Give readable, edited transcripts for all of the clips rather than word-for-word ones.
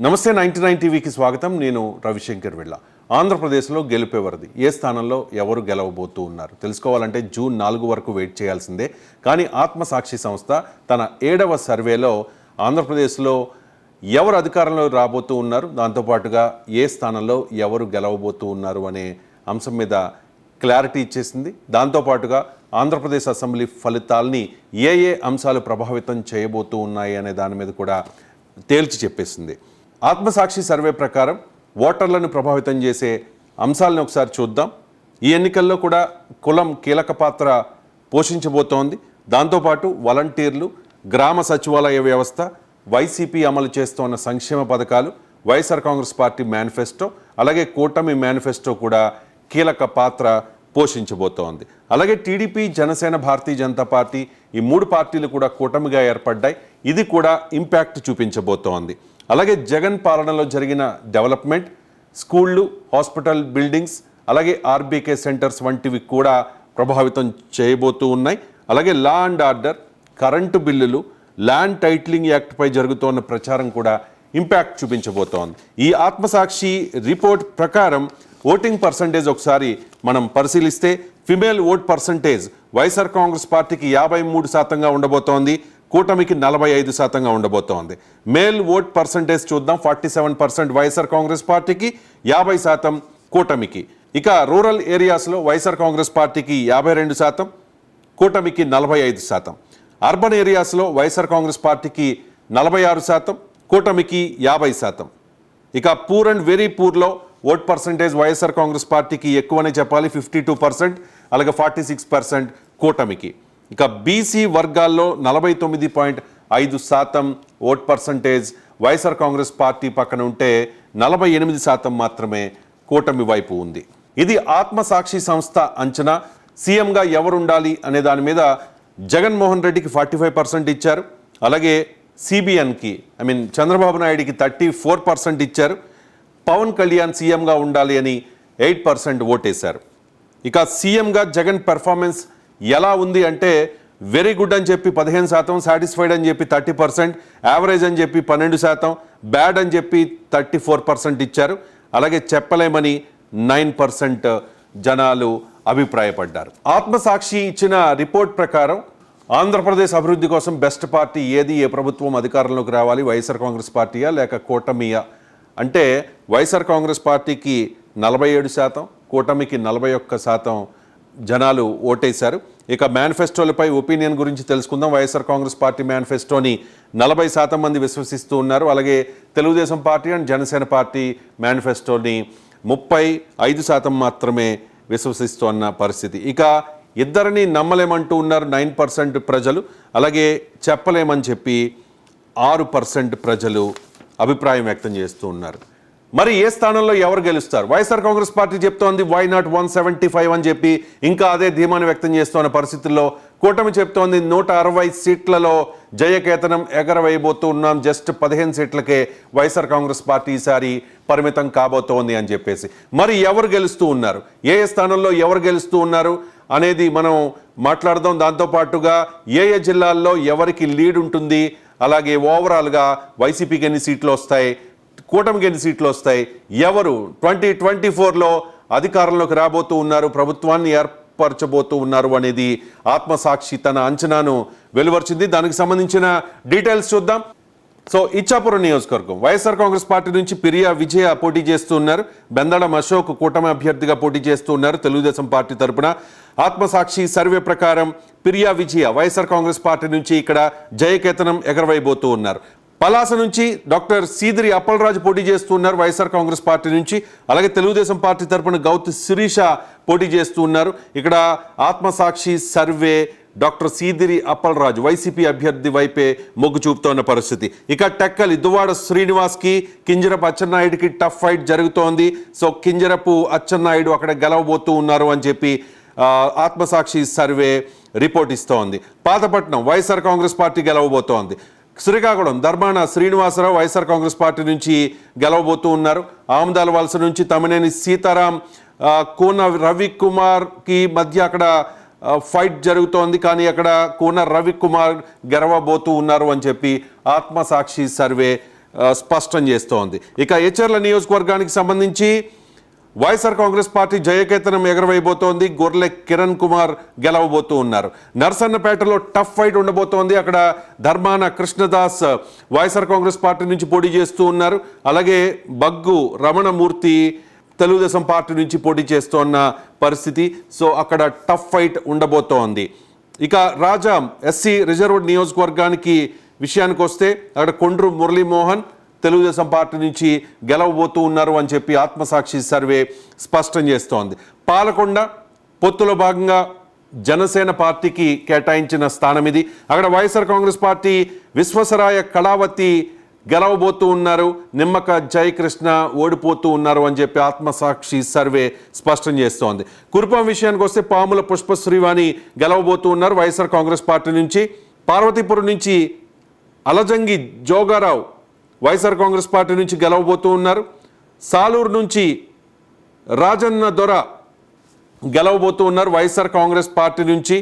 నమస్తే 99 టీవీకి స్వాగతం. నేను రవిశంకర్ వెళ్ళ. ఆంధ్రప్రదేశ్లో గెలుపెవరిది, ఏ స్థానంలో ఎవరు గెలవబోతూ ఉన్నారు తెలుసుకోవాలంటే జూన్ 4 వరకు వెయిట్ చేయాల్సిందే. కానీ ఆత్మసాక్షి సంస్థ తన 7వ సర్వేలో ఆంధ్రప్రదేశ్లో ఎవరు అధికారంలో రాబోతూ ఉన్నారు, దాంతోపాటుగా ఏ స్థానంలో ఎవరు గెలవబోతూ ఉన్నారు అనే అంశం మీద క్లారిటీ ఇచ్చేసింది. దాంతోపాటుగా ఆంధ్రప్రదేశ్ అసెంబ్లీ ఫలితాల్ని ఏ అంశాలు ప్రభావితం చేయబోతూ ఉన్నాయి అనే దాని మీద కూడా తేల్చి చెప్పేసింది. ఆత్మసాక్షి సర్వే ప్రకారం ఓటర్లను ప్రభావితం చేసే అంశాలను ఒకసారి చూద్దాం. ఈ ఎన్నికల్లో కూడా కులం కీలక పాత్ర పోషించబోతోంది. దాంతోపాటు వాలంటీర్లు, గ్రామ సచివాలయ వ్యవస్థ, వైసీపీ అమలు చేస్తున్న సంక్షేమ పథకాలు, వైఎస్ఆర్ కాంగ్రెస్ పార్టీ మేనిఫెస్టో, అలాగే కూటమి మేనిఫెస్టో కూడా కీలక పాత్ర పోషించబోతోంది. అలాగే టీడీపీ, జనసేన, భారతీయ జనతా పార్టీ ఈ 3 పార్టీలు కూడా కూటమిగా ఏర్పడ్డాయి. ఇది కూడా ఇంపాక్ట్ చూపించబోతోంది. అలాగే జగన్ పాలనలో జరిగిన డెవలప్మెంట్, స్కూళ్ళు, హాస్పిటల్ బిల్డింగ్స్, అలాగే ఆర్బీకే సెంటర్స్ వంటివి కూడా ప్రభావితం చేయబోతూ ఉన్నాయి. అలాగే లా అండ్ ఆర్డర్, కరెంటు బిల్లులు, ల్యాండ్ టైటిలింగ్ యాక్ట్పై జరుగుతున్న ప్రచారం కూడా ఇంపాక్ట్ చూపించబోతోంది. ఈ ఆత్మసాక్షి రిపోర్ట్ ప్రకారం ఓటింగ్ పర్సంటేజ్ ఒకసారి మనం పరిశీలిస్తే female vote percentage YSR Congress పార్టీకి 53%గా ఉండబోతోంది, కూటమికి 45%గా ఉండబోతోంది. మేల్ ఓట్ పర్సంటేజ్ చూద్దాం. 47% వైఎస్ఆర్ కాంగ్రెస్ పార్టీకి, 50% కూటమికి. ఇక రూరల్ ఏరియాస్లో వైఎస్ఆర్ కాంగ్రెస్ పార్టీకి 52%, కూటమికి 45%. అర్బన్ ఏరియాస్లో వైఎస్ఆర్ కాంగ్రెస్ పార్టీకి 46%, కూటమికి 50%. ఇక పూర్ అండ్ వెరీ పూర్లో ఓట్ పర్సంటేజ్ వైఎస్ఆర్ కాంగ్రెస్ పార్టీకి ఎక్కువనే చెప్పాలి, 52%, అలాగే 46% కూటమికి. ఇక బీసీ వర్గాల్లో 49.5% vote percentage YSR Congress party పక్కన ఉంటే 48% మాత్రమే కూటమి వైపు ఉంది. ఇది ఆత్మసాక్షి సంస్థ అంచనా. సీఎంగా ఎవరు ఉండాలి అనే దాని మీద జగన్మోహన్ రెడ్డికి 45% ఇచ్చారు. అలాగే సిబిఎన్కి చంద్రబాబు నాయుడికి 34% ఇచ్చారు. పవన్ కళ్యాణ్ సీఎంగా ఉండాలి అని 8% ఓటేశారు. ఇక సీఎంగా జగన్ పెర్ఫార్మెన్స్ ఎలా ఉంది అంటే వెరీ గుడ్ అని చెప్పి 15%, సాటిస్ఫైడ్ అని చెప్పి 30%, యావరేజ్ అని చెప్పి 12%, బ్యాడ్ అని చెప్పి 34% ఇచ్చారు. అలాగే చెప్పలేమని 9% జనాలు అభిప్రాయపడ్డారు. ఆత్మసాక్షి ఇచ్చిన రిపోర్ట్ ప్రకారం ఆంధ్రప్రదేశ్ అభివృద్ధి కోసం బెస్ట్ పార్టీ ఏది, ఏ ప్రభుత్వం అధికారంలోకి రావాలి, వైఎస్ఆర్ కాంగ్రెస్ పార్టీయా లేక కూటమియా అంటే వైఎస్ఆర్ కాంగ్రెస్ పార్టీకి 47%, కూటమికి 41% జనాలు ఓటేశారు. ఇక మేనిఫెస్టోలపై ఒపీనియన్ గురించి తెలుసుకుందాం. వైఎస్ఆర్ కాంగ్రెస్ పార్టీ మేనిఫెస్టోని 40% మంది విశ్వసిస్తూ ఉన్నారు. అలాగే Telugu Desam party and Janasena party మేనిఫెస్టోని 35% మాత్రమే విశ్వసిస్తున్న పరిస్థితి. ఇక ఇద్దరిని నమ్మలేమంటూ ఉన్నారు 9% ప్రజలు, అలాగే చెప్పలేమని చెప్పి 6% ప్రజలు అభిప్రాయం వ్యక్తం చేస్తూ ఉన్నారు. మరి ఏ స్థానంలో ఎవరు గెలుస్తారు? వైఎస్ఆర్ కాంగ్రెస్ పార్టీ చెప్తోంది వై నాట్ 175 అని చెప్పి ఇంకా అదే ధీమాను వ్యక్తం చేస్తున్న పరిస్థితుల్లో కూటమి చెప్తోంది 160 సీట్లలో జయకేతనం ఎగరవేయబోతూ ఉన్నాం, జస్ట్ 15 సీట్లకే వైఎస్ఆర్ కాంగ్రెస్ పార్టీ ఈసారి పరిమితం కాబోతోంది అని చెప్పేసి. మరి ఎవరు గెలుస్తూ ఉన్నారు, ఏ స్థానంలో ఎవరు గెలుస్తూ ఉన్నారు అనేది మనం మాట్లాడదాం. దాంతోపాటుగా ఏ జిల్లాల్లో ఎవరికి లీడ్ ఉంటుంది, అలాగే ఓవరాల్గా వైసీపీకి ఎన్ని సీట్లు వస్తాయి, కూటమికి ఎన్ని సీట్లు వస్తాయి, ఎవరు 2024లో అధికారంలోకి రాబోతూ ఉన్నారు, ప్రభుత్వాన్ని ఏర్పరచబోతూ ఉన్నారు అనేది ఆత్మసాక్షి తన అంచనాను వెలువరిచింది. దానికి సంబంధించిన డీటెయిల్స్ చూద్దాం. సో ఇచ్చాపురం నియోజకవర్గం వైఎస్ఆర్ కాంగ్రెస్ పార్టీ నుంచి పిరియా విజయ పోటీ చేస్తూ ఉన్నారు. బెందడం అశోక్ కూటమి అభ్యర్థిగా పోటీ చేస్తూ ఉన్నారు తెలుగుదేశం పార్టీ తరపున. ఆత్మసాక్షి సర్వే ప్రకారం పిరియా విజయ వైఎస్ఆర్ కాంగ్రెస్ పార్టీ నుంచి ఇక్కడ జయకేతనం ఎగరవేయబోతూ ఉన్నారు. పలాస నుంచి డాక్టర్ సీదిరి అప్పలరాజు పోటీ చేస్తూ ఉన్నారు వైఎస్ఆర్ కాంగ్రెస్ పార్టీ నుంచి. అలాగే తెలుగుదేశం పార్టీ తరపున గౌతు శిరీష పోటీ చేస్తూ ఉన్నారు. ఇక్కడ ఆత్మసాక్షి సర్వే డాక్టర్ సీదిరి అప్పలరాజు వైసీపీ అభ్యర్థి వైపే మొగ్గు చూపుతోన్న పరిస్థితి. ఇక టెక్కలి దువ్వాడ శ్రీనివాస్కి కింజరపు అచ్చెన్నాయుడికి టఫ్ ఫైట్ జరుగుతోంది. సో కింజరపు అచ్చెన్నాయుడు అక్కడ గెలవబోతూ ఉన్నారు అని చెప్పి ఆత్మసాక్షి సర్వే రిపోర్ట్ ఇస్తోంది. పాతపట్నం వైఎస్ఆర్ కాంగ్రెస్ పార్టీ గెలవబోతోంది. శ్రీకాకుళం ధర్మాన శ్రీనివాసరావు వైఎస్ఆర్ కాంగ్రెస్ పార్టీ నుంచి గెలవబోతూ ఉన్నారు. ఆమదాల వలస నుంచి తమ్మినేని సీతారాం, కూన రవికుమార్కి మధ్య అక్కడ ఫైట్ జరుగుతోంది. కానీ అక్కడ కూన రవికుమార్ గెలవబోతూ ఉన్నారు అని చెప్పి ఆత్మసాక్షి సర్వే స్పష్టం చేస్తోంది. ఇక ఎచ్చెర్ల నియోజకవర్గానికి సంబంధించి వైఎస్ఆర్ కాంగ్రెస్ పార్టీ జయకేతనం ఎగరవేయబోతోంది. గొర్రె కిరణ్ కుమార్ గెలవబోతూ ఉన్నారు. నర్సన్నపేటలో టఫ్ ఫైట్ ఉండబోతోంది. అక్కడ ధర్మాన కృష్ణదాస్ వైఎస్ఆర్ కాంగ్రెస్ పార్టీ నుంచి పోటీ చేస్తూ ఉన్నారు. అలాగే బగ్గు రమణమూర్తి తెలుగుదేశం పార్టీ నుంచి పోటీ చేస్తున్న పరిస్థితి. సో అక్కడ టఫ్ ఫైట్ ఉండబోతోంది. ఇక రాజా ఎస్సీ రిజర్వ్డ్ నియోజకవర్గానికి విషయానికి వస్తే అక్కడ కొండ్రు మురళీమోహన్ తెలుగుదేశం పార్టీ నుంచి గెలవబోతూ ఉన్నారు అని చెప్పి ఆత్మసాక్షి సర్వే స్పష్టం చేస్తోంది. పాలకొండ పొత్తులో భాగంగా జనసేన పార్టీకి కేటాయించిన స్థానం ఇది. అక్కడ వైఎస్ఆర్ కాంగ్రెస్ పార్టీ విశ్వసరాయ కళావతి గెలవబోతూ ఉన్నారు. నిమ్మక జయకృష్ణ ఓడిపోతూ ఉన్నారు అని చెప్పి ఆత్మసాక్షి సర్వే స్పష్టం చేస్తోంది. కురుపాం విషయానికి వస్తే పాముల పుష్ప శ్రీవాణి గెలవబోతూ ఉన్నారు వైఎస్ఆర్ కాంగ్రెస్ పార్టీ నుంచి. పార్వతీపురం నుంచి అలజంగి జోగారావు వైఎస్ఆర్ కాంగ్రెస్ పార్టీ నుంచి గెలవబోతూ ఉన్నారు. సాలూరు నుంచి రాజన్న దొర గెలవబోతూ ఉన్నారు వైఎస్ఆర్ కాంగ్రెస్ పార్టీ నుంచి.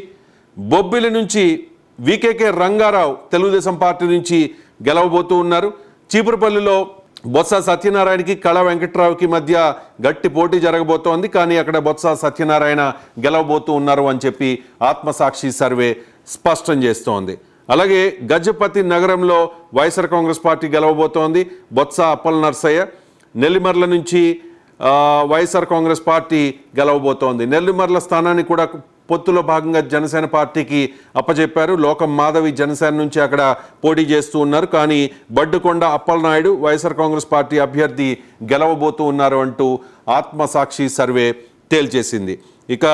బొబ్బిలి నుంచి వికేకే రంగారావు తెలుగుదేశం పార్టీ నుంచి గెలవబోతూ ఉన్నారు. చీపురుపల్లిలో బొత్స సత్యనారాయణకి కళ వెంకట్రావుకి మధ్య గట్టి పోటీ జరగబోతోంది. కానీ అక్కడ బొత్స సత్యనారాయణ గెలవబోతూ ఉన్నారు అని చెప్పి ఆత్మసాక్షి సర్వే స్పష్టం చేస్తోంది. అలాగే గజపతి నగరంలో వైఎస్ఆర్ కాంగ్రెస్ పార్టీ గెలవబోతోంది. బొత్స అప్పల నర్సయ్య. నెల్లిమర్ల నుంచి వైఎస్ఆర్ కాంగ్రెస్ పార్టీ గెలవబోతోంది. నెల్లిమర్ల స్థానాన్ని కూడా పొత్తులో భాగంగా జనసేన పార్టీకి అప్పచెప్పారు. లోకం మాధవి జనసేన నుంచి అక్కడ పోటీ చేస్తూ ఉన్నారు. కానీ బడ్డుకొండ అప్పలనాయుడు వైఎస్ఆర్ కాంగ్రెస్ పార్టీ అభ్యర్థి గెలవబోతూ ఉన్నారు అంటూ ఆత్మసాక్షి సర్వే తేల్చేసింది. ఇక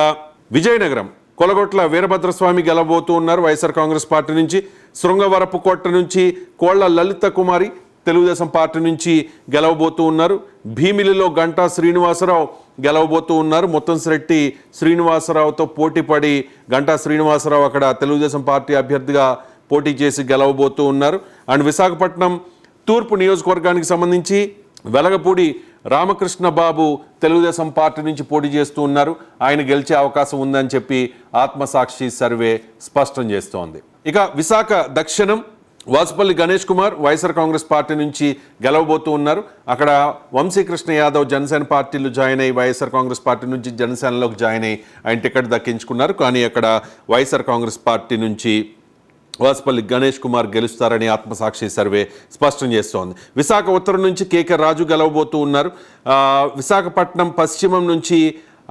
విజయనగరం కొలగొట్ల వీరభద్రస్వామి గెలవబోతూ ఉన్నారు వైఎస్ఆర్ కాంగ్రెస్ పార్టీ నుంచి. శృంగవరపుకోట నుంచి కోళ్ల లలిత కుమారి తెలుగుదేశం పార్టీ నుంచి గెలవబోతూ ఉన్నారు. భీమిలిలో గంటా శ్రీనివాసరావు గెలవబోతూ ఉన్నారు. ముత్తంశెట్టి శ్రీనివాసరావుతో పోటీపడి గంటా శ్రీనివాసరావు అక్కడ తెలుగుదేశం పార్టీ అభ్యర్థిగా పోటీ చేసి గెలవబోతూ ఉన్నారు. అండ్ విశాఖపట్నం తూర్పు నియోజకవర్గానికి సంబంధించి వెలగపూడి రామకృష్ణ బాబు తెలుగుదేశం పార్టీ నుంచి పోటీ చేస్తూ ఉన్నారు. ఆయన గెలిచే అవకాశం ఉందని చెప్పి ఆత్మసాక్షి సర్వే స్పష్టం చేస్తోంది. ఇక విశాఖ దక్షిణం వాసుపల్లి గణేష్ కుమార్ వైఎస్ఆర్ కాంగ్రెస్ పార్టీ నుంచి గెలవబోతూ ఉన్నారు. అక్కడ వంశీకృష్ణ యాదవ్ జనసేన పార్టీలో జాయిన్ అయ్యి వైఎస్ఆర్ కాంగ్రెస్ పార్టీ నుంచి జనసేనలోకి జాయిన్ అయ్యి ఆయన టికెట్ దక్కించుకున్నారు. కానీ అక్కడ వైఎస్ఆర్ కాంగ్రెస్ పార్టీ నుంచి వాసుపల్లి గణేష్ కుమార్ గెలుస్తారని ఆత్మసాక్షి సర్వే స్పష్టం చేస్తోంది. విశాఖ ఉత్తరం నుంచి కేకే రాజు గెలవబోతూ ఉన్నారు. విశాఖపట్నం పశ్చిమం నుంచి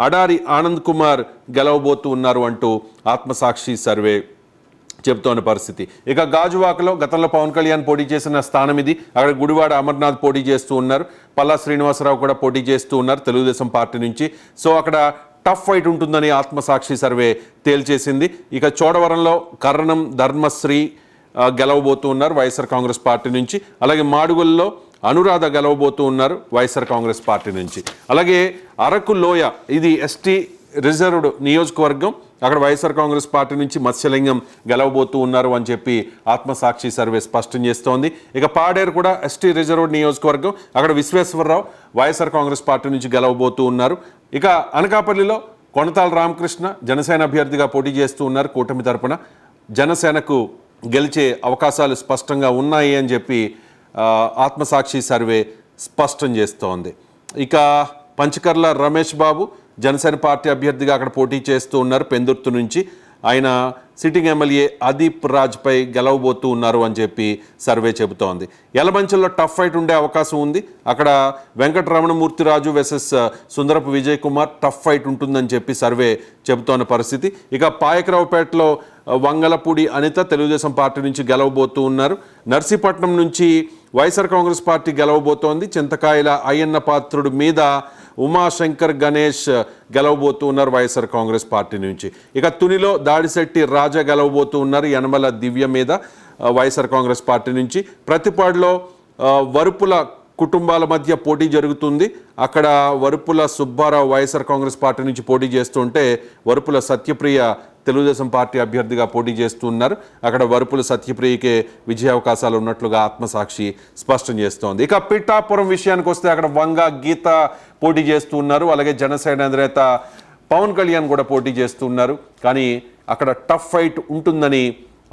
అడారి ఆనంద్ కుమార్ గెలవబోతూ ఉన్నారు అంటూ ఆత్మసాక్షి సర్వే చెబుతోన్న పరిస్థితి. ఇక గాజువాకలో గతంలో పవన్ కళ్యాణ్ పోటీ చేసిన స్థానం ఇది. అక్కడ గుడివాడ అమర్నాథ్ పోటీ చేస్తూ ఉన్నారు. పల్లా శ్రీనివాసరావు కూడా పోటీ చేస్తూ ఉన్నారు తెలుగుదేశం పార్టీ నుంచి. సో అక్కడ టఫ్ ఫైట్ ఉంటుందని ఆత్మసాక్షి సర్వే తేల్చేసింది. ఇక చోడవరంలో కర్ణం ధర్మశ్రీ గెలవబోతూ ఉన్నారు వైఎస్ఆర్ కాంగ్రెస్ పార్టీ నుంచి. అలాగే మాడుగుల్లో అనురాధ గెలవబోతూ ఉన్నారు వైఎస్ఆర్ కాంగ్రెస్ పార్టీ నుంచి. అలాగే అరకు లోయ ఇది ఎస్టీ రిజర్వ్డ్ నియోజకవర్గం. అక్కడ వైఎస్ఆర్ కాంగ్రెస్ పార్టీ నుంచి మత్స్యలింగం గెలవబోతూ ఉన్నారు అని చెప్పి ఆత్మసాక్షి సర్వే స్పష్టం చేస్తోంది. ఇక పాడేరు కూడా ఎస్టీ రిజర్వ్డ్ నియోజకవర్గం. అక్కడ విశ్వేశ్వరరావు వైఎస్ఆర్ కాంగ్రెస్ పార్టీ నుంచి గెలవబోతూ ఉన్నారు. ఇక అనకాపల్లిలో కొనతాల రామకృష్ణ జనసేన అభ్యర్థిగా పోటీ చేస్తూ ఉన్నారు కూటమి తరపున. జనసేనకు గెలిచే అవకాశాలు స్పష్టంగా ఉన్నాయి అని చెప్పి ఆత్మసాక్షి సర్వే స్పష్టం చేస్తోంది. ఇక పంచకర్ల రమేష్ బాబు జనసేన పార్టీ అభ్యర్థిగా అక్కడ పోటీ చేస్తూ ఉన్నారు పెందుర్తు నుంచి. ఆయన సిట్టింగ్ ఎమ్మెల్యే అదీప్ రాజ్పై గెలవబోతూ ఉన్నారు అని చెప్పి సర్వే చెబుతోంది. యలమంచిలో టఫ్ ఫైట్ ఉండే అవకాశం ఉంది. అక్కడ Venkataramanamurthyraju versus Sundarapu Vijay Kumar tough fight ఉంటుందని చెప్పి సర్వే చెబుతోన్న పరిస్థితి. ఇక పాయకరావుపేటలో వంగలపూడి అనిత తెలుగుదేశం పార్టీ నుంచి గెలవబోతూ ఉన్నారు. నర్సీపట్నం నుంచి వైఎస్ఆర్ కాంగ్రెస్ పార్టీ గెలవబోతోంది. చింతకాయల అయ్యన్న పాత్రుడు మీద ఉమాశంకర్ గణేష్ గెలవబోతూ ఉన్నారు వైఎస్ఆర్ కాంగ్రెస్ పార్టీ నుంచి. ఇక తునిలో దాడిశెట్టి రాజా గెలవబోతూ ఉన్నారు యనమల దివ్య మీద వైఎస్ఆర్ కాంగ్రెస్ పార్టీ నుంచి. ప్రతిపాడులో వరుపుల కుటుంబాల మధ్య పోటీ జరుగుతుంది. అక్కడ వరుపుల సుబ్బారావు వైఎస్ఆర్ కాంగ్రెస్ పార్టీ నుంచి పోటీ చేస్తుంటే వరుపుల సత్యప్రియ తెలుగుదేశం పార్టీ అభ్యర్థిగా పోటీ చేస్తున్నారు. అక్కడ వరుపుల సత్యప్రియకే విజయావకాశాలు ఉన్నట్లుగా ఆత్మసాక్షి స్పష్టం చేస్తోంది. ఇక పిఠాపురం విషయానికి వస్తే అక్కడ వంగ గీత పోటీ చేస్తున్నారు. అలాగే జనసేన అధినేత పవన్ కళ్యాణ్ కూడా పోటీ చేస్తున్నారు. కానీ అక్కడ టఫ్ ఫైట్ ఉంటుందని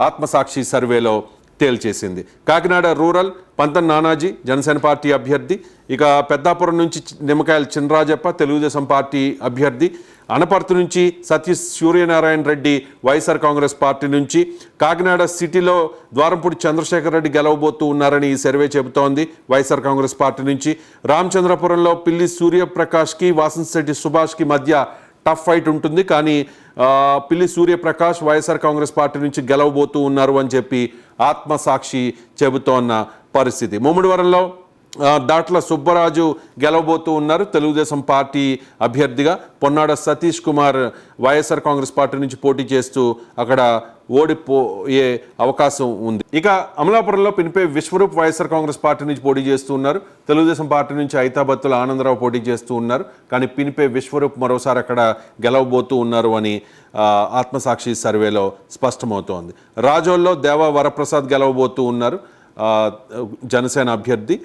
ఆత్మసాక్షి సర్వేలో తేల్చేసింది. కాకినాడ రూరల్ పంతం నానాజీ జనసేన పార్టీ అభ్యర్థి, ఇక పెద్దాపురం నుంచి నిమ్మకాయల చినరాజప్ప తెలుగుదేశం పార్టీ అభ్యర్థి, అనపర్తి నుంచి సతీష్ సూర్యనారాయణ రెడ్డి వైఎస్ఆర్ కాంగ్రెస్ పార్టీ నుంచి, కాకినాడ సిటీలో ద్వారంపూడి చంద్రశేఖర్ రెడ్డి గెలవబోతూ ఉన్నారని ఈ సర్వే చెబుతోంది వైఎస్ఆర్ కాంగ్రెస్ పార్టీ నుంచి. రామచంద్రపురంలో పిల్లి సూర్యప్రకాష్కి వాసంశెట్టి సుభాష్కి మధ్య టఫ్ ఫైట్ ఉంటుంది, కానీ పిల్లి సూర్యప్రకాష్ వైఎస్ఆర్ కాంగ్రెస్ పార్టీ నుంచి గెలవబోతూ ఉన్నారు అని చెప్పి ఆత్మసాక్షి చెబుతోన్న పరిస్థితి. ముమ్మడివరంలో దాట్ల సుబ్బరాజు గెలవబోతూ ఉన్నారు తెలుగుదేశం పార్టీ అభ్యర్థిగా. పొన్నాడ సతీష్ కుమార్ వైఎస్ఆర్ కాంగ్రెస్ పార్టీ నుంచి పోటీ చేస్తూ అక్కడ ఓడిపోయే అవకాశం ఉంది. ఇక అమలాపురంలో పినిపే విశ్వరూప్ వైఎస్ఆర్ కాంగ్రెస్ పార్టీ నుంచి పోటీ చేస్తూ ఉన్నారు. తెలుగుదేశం పార్టీ నుంచి ఐతాబత్తుల ఆనందరావు పోటీ చేస్తూ ఉన్నారు, కానీ పినిపే విశ్వరూప్ మరోసారి అక్కడ గెలవబోతూ ఉన్నారు అని ఆత్మసాక్షి సర్వేలో స్పష్టమవుతోంది. రాజోల్లో దేవా వరప్రసాద్ గెలవబోతూ ఉన్నారు జనసేన అభ్యర్థి.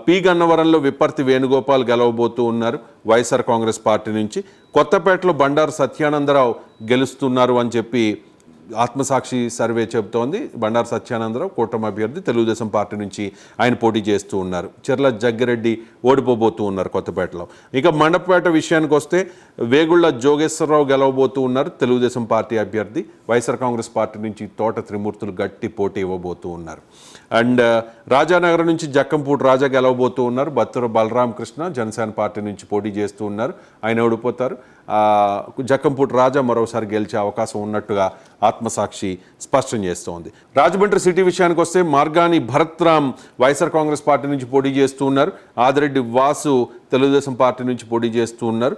పి గన్నవరంలో విప్పర్తి వేణుగోపాల్ గెలవబోతూ ఉన్నారు వైఎస్ఆర్ కాంగ్రెస్ పార్టీ నుంచి. కొత్తపేటలో బండారు సత్యానందరావు గెలుస్తున్నారు అని చెప్పి ఆత్మసాక్షి సర్వే చెబుతోంది. బండారు సత్యానందరావు కూటమి అభ్యర్థి, తెలుగుదేశం పార్టీ నుంచి ఆయన పోటీ చేస్తూ ఉన్నారు. చెర్ల జగ్గిరెడ్డి ఓడిపోబోతూ ఉన్నారు కొత్తపేటలో. ఇక మండపేట విషయానికి వస్తే వేగుళ్ల జోగేశ్వరరావు గెలవబోతూ ఉన్నారు తెలుగుదేశం పార్టీ అభ్యర్థి. వైఎస్ఆర్ కాంగ్రెస్ పార్టీ నుంచి తోట త్రిమూర్తులు గట్టి పోటీ ఇవ్వబోతూ ఉన్నారు. అండ్ రాజానగరం నుంచి జక్కంపూడి రాజా గెలవబోతూ ఉన్నారు. బత్తుర బలరామకృష్ణ జనసేన పార్టీ నుంచి పోటీ చేస్తూ ఉన్నారు, ఆయన ఓడిపోతారు. జక్కంపూడి రాజా మరోసారి గెలిచే అవకాశం ఉన్నట్టుగా ఆత్మసాక్షి స్పష్టం చేస్తోంది. రాజమండ్రి సిటీ విషయానికి వస్తే మార్గాని భరత్ రామ్ వైఎస్ఆర్ కాంగ్రెస్ పార్టీ నుంచి పోటీ చేస్తూ ఉన్నారు. ఆదిరెడ్డి వాసు తెలుగుదేశం పార్టీ నుంచి పోటీ చేస్తూ ఉన్నారు.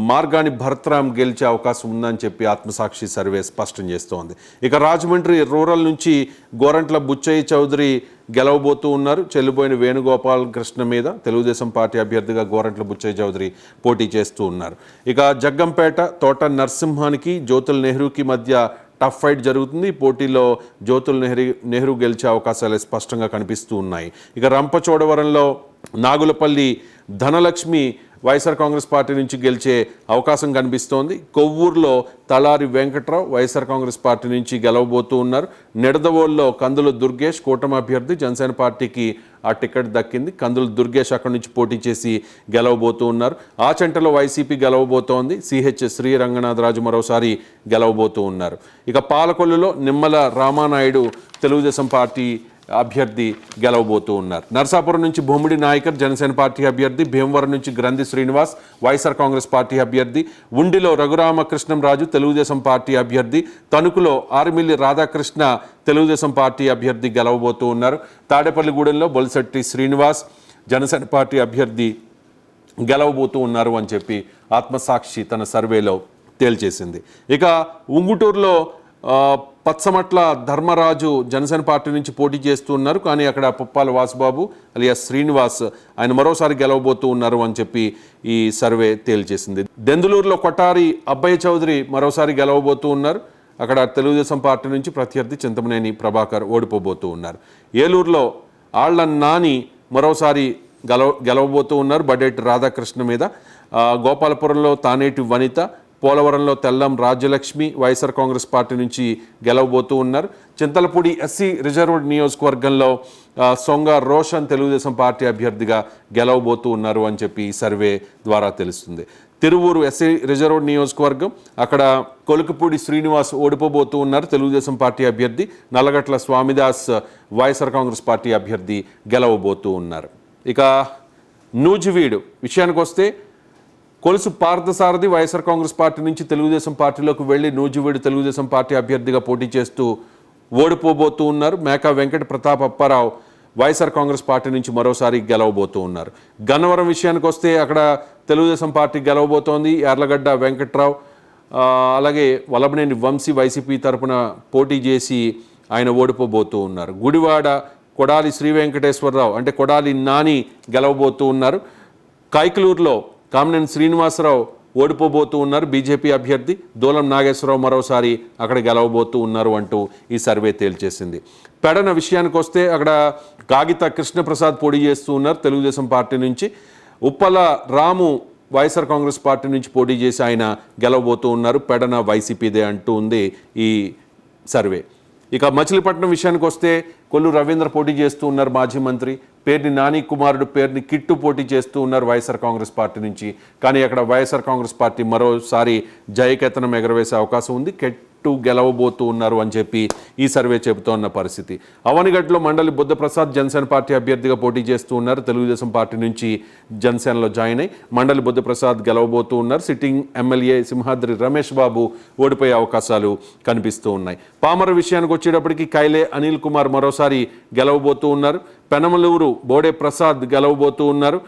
మార్గాని భరత్రామ్ గెలిచే అవకాశం ఉందని చెప్పి ఆత్మసాక్షి సర్వే స్పష్టం చేస్తోంది. ఇక రాజమండ్రి రూరల్ నుంచి గోరంట్ల బుచ్చయ్య చౌదరి గెలవబోతూ ఉన్నారు చెల్లిపోయిన వేణుగోపాల్ కృష్ణ మీద. తెలుగుదేశం పార్టీ అభ్యర్థిగా గోరంట్ల బుచ్చయ్య చౌదరి పోటీ చేస్తూ ఉన్నారు. ఇక జగ్గంపేట తోట నరసింహానికి జ్యోతుల్ నెహ్రూకి మధ్య టఫ్ ఫైట్ జరుగుతుంది. పోటీలో జ్యోతుల్ నెహ్రూ గెలిచే అవకాశాలు స్పష్టంగా కనిపిస్తూ ఉన్నాయి. ఇక రంపచోడవరంలో నాగులపల్లి ధనలక్ష్మి వైఎస్ఆర్ కాంగ్రెస్ పార్టీ నుంచి గెలిచే అవకాశం కనిపిస్తోంది. కొవ్వూరులో తలారి వెంకట్రావు వైఎస్ఆర్ కాంగ్రెస్ పార్టీ నుంచి గెలవబోతూ ఉన్నారు. నిడదవోల్లో కందుల దుర్గేష్ కూటమి అభ్యర్థి, జనసేన పార్టీకి ఆ టికెట్ దక్కింది. కందుల దుర్గేష్ అక్కడి నుంచి పోటీ చేసి గెలవబోతూ ఉన్నారు. ఆచంటలో వైసీపీ గెలవబోతోంది. సిహెచ్ శ్రీ రంగనాథరాజు మరోసారి గెలవబోతూ ఉన్నారు. ఇక పాలకొల్లులో నిమ్మల రామానాయుడు తెలుగుదేశం పార్టీ అభ్యర్థి గెలవబోతూ ఉన్నారు. నరసాపురం నుంచి బొమ్మిడి నాయకర్ జనసేన పార్టీ అభ్యర్థి, భీమవరం నుంచి గ్రంథి శ్రీనివాస్ వైఎస్ఆర్ కాంగ్రెస్ పార్టీ అభ్యర్థి, ఉండిలో రఘురామకృష్ణంరాజు తెలుగుదేశం పార్టీ అభ్యర్థి, తణుకులో ఆర్మిల్లి రాధాకృష్ణ తెలుగుదేశం పార్టీ అభ్యర్థి గెలవబోతూ ఉన్నారు. తాడేపల్లిగూడెంలో బొలిశెట్టి శ్రీనివాస్ జనసేన పార్టీ అభ్యర్థి గెలవబోతూ ఉన్నారు అని చెప్పి ఆత్మసాక్షి తన సర్వేలో తేల్చేసింది. ఇక ఉంగుటూరులో పచ్చమట్ల ధర్మరాజు జనసేన పార్టీ నుంచి పోటీ చేస్తూ ఉన్నారు, కానీ అక్కడ పుప్పాల వాసుబాబు అలియాస్ శ్రీనివాస్ ఆయన మరోసారి గెలవబోతూ ఉన్నారు అని చెప్పి ఈ సర్వే తేల్చేసింది. దెందులూరులో కొట్టారి అబ్బయ్య చౌదరి మరోసారి గెలవబోతూ ఉన్నారు. అక్కడ తెలుగుదేశం పార్టీ నుంచి ప్రత్యర్థి చింతమనేని ప్రభాకర్ ఓడిపోబోతూ ఉన్నారు. ఏలూరులో ఆళ్ల నాని మరోసారి గెలవబోతూ ఉన్నారు బడేటి రాధాకృష్ణ మీద. గోపాలపురంలో తానేటి వనిత, పోలవరంలో తెల్లం రాజ్యలక్ష్మి వైఎస్ఆర్ కాంగ్రెస్ పార్టీ నుంచి గెలవబోతూ ఉన్నారు. చింతలపూడి ఎస్సీ రిజర్వ్డ్ నియోజకవర్గంలో సొంగ రోషన్ తెలుగుదేశం పార్టీ అభ్యర్థిగా గెలవబోతూ ఉన్నారు అని చెప్పి ఈ సర్వే ద్వారా తెలుస్తుంది. తిరువూరు ఎస్సీ రిజర్వ్డ్ నియోజకవర్గం, అక్కడ కొలుకుపూడి శ్రీనివాస్ ఓడిపోబోతూ ఉన్నారు తెలుగుదేశం పార్టీ అభ్యర్థి. నల్లగట్ల స్వామిదాస్ వైఎస్ఆర్ కాంగ్రెస్ పార్టీ అభ్యర్థి గెలవబోతూ ఉన్నారు. ఇక నూజివీడు విషయానికి వస్తే కొలుసు పార్థసారథి వైఎస్ఆర్ కాంగ్రెస్ పార్టీ నుంచి తెలుగుదేశం పార్టీలోకి వెళ్ళి నూజివీడు తెలుగుదేశం పార్టీ అభ్యర్థిగా పోటీ చేస్తూ ఓడిపోబోతూ ఉన్నారు. మేకా వెంకట ప్రతాప్ అప్పారావు వైఎస్ఆర్ కాంగ్రెస్ పార్టీ నుంచి మరోసారి గెలవబోతూ ఉన్నారు. గన్నవరం విషయానికి వస్తే అక్కడ తెలుగుదేశం పార్టీ గెలవబోతోంది. యార్లగడ్డ వెంకట్రావు అలాగే వలభనేని వంశీ వైసీపీ తరపున పోటీ చేసి ఆయన ఓడిపోబోతూ ఉన్నారు. గుడివాడ కొడాలి శ్రీ వెంకటేశ్వరరావు అంటే కొడాలి నాని గెలవబోతూ ఉన్నారు. కైకలూరులో కామినేని శ్రీనివాసరావు ఓడిపోబోతూ ఉన్నారు బీజేపీ అభ్యర్థి. దూలం నాగేశ్వరరావు మరోసారి అక్కడ గెలవబోతూ ఉన్నారు అంటూ ఈ సర్వే తేల్చేసింది. పెడన విషయానికి వస్తే అక్కడ కాగిత కృష్ణప్రసాద్ పోటీ చేస్తూ ఉన్నారు తెలుగుదేశం పార్టీ నుంచి. ఉప్పల రాము వైఎస్ఆర్ కాంగ్రెస్ పార్టీ నుంచి పోటీ చేసి ఆయన గెలవబోతూ ఉన్నారు. పెడన వైసీపీదే అంటూ ఉంది ఈ సర్వే. ఇక మచిలీపట్నం విషయానికి వస్తే కొల్లు రవీంద్ర పోటీ చేస్తూ ఉన్నారు, మాజీ మంత్రి. పేర్ని నాని కుమారుడు పేర్ని కిట్టు పోటీ చేస్తూ ఉన్నారు వైఎస్ఆర్ కాంగ్రెస్ పార్టీ నుంచి. కానీ అక్కడ వైఎస్ఆర్ కాంగ్రెస్ పార్టీ మరోసారి జయకేతనం ఎగరవేసే అవకాశం ఉంది. కిట్టు గెలవబోతూ ఉన్నారు అని చెప్పి ఈ సర్వే చెబుతోన్న పరిస్థితి. అవనిగడ్లో మండలి బుద్ధప్రసాద్ జనసేన పార్టీ అభ్యర్థిగా పోటీ చేస్తూ ఉన్నారు. తెలుగుదేశం పార్టీ నుంచి జనసేనలో జాయిన్ అయి మండలి బుద్ధప్రసాద్ గెలవబోతూ ఉన్నారు. సిట్టింగ్ ఎమ్మెల్యే సింహాద్రి రమేష్ బాబు ఓడిపోయే అవకాశాలు కనిపిస్తూ ఉన్నాయి. పామర విషయానికి వచ్చేటప్పటికి కైలే అనిల్ కుమార్ మరోసారి గెలవబోతూ ఉన్నారు. పెనమలూరు బోడే ప్రసాద్ గెలవబోతూ ఉన్నారు.